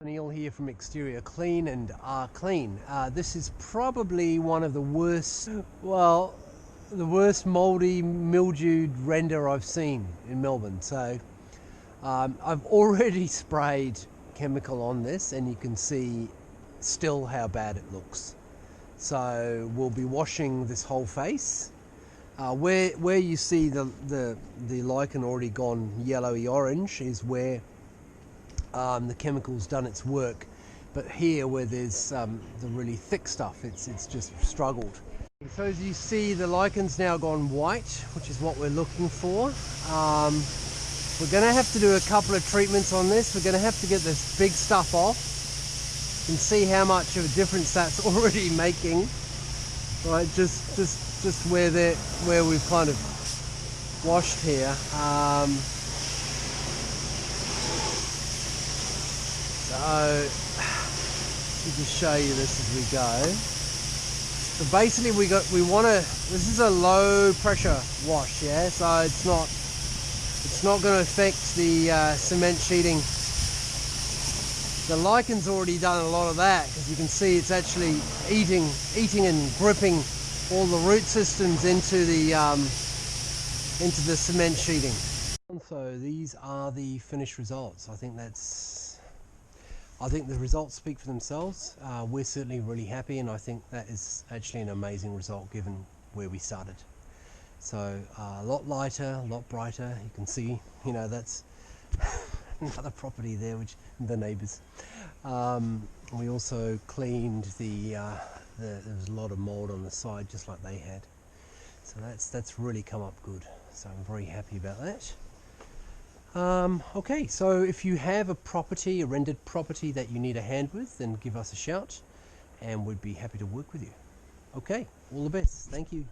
Neil here from Exterior Clean and Clean. This is probably one of the worst, well, the worst mouldy, mildewed render I've seen in Melbourne. So I've already sprayed chemical on this and you can see still how bad it looks. So we'll be washing this whole face. Where you see the lichen already gone yellowy orange is where the chemical's done its work, but here where there's the really thick stuff, it's just struggled. So as you see, the lichen's now gone white, which is what we're looking for. We're going to have to do a couple of treatments on this. We're going to have to get this big stuff off. You can see how much of a difference that's already making, right? Just where we've kind of washed here. So let me just show you this as we go. So basically this is a low pressure wash, yeah, so it's not going to affect the cement sheeting. The lichen's already done a lot of that, because you can see it's actually eating and gripping all the root systems into the cement sheeting. So these are the finished results. I think the results speak for themselves. We're certainly really happy, and I think that is actually an amazing result given where we started. So a lot lighter, a lot brighter. You can see, that's another property there, which the neighbours. We also cleaned there was a lot of mould on the side, just like they had. So that's really come up good. So I'm very happy about that. Okay, so if you have a rendered property that you need a hand with, then give us a shout and we'd be happy to work with you. Okay, all the best. Thank you.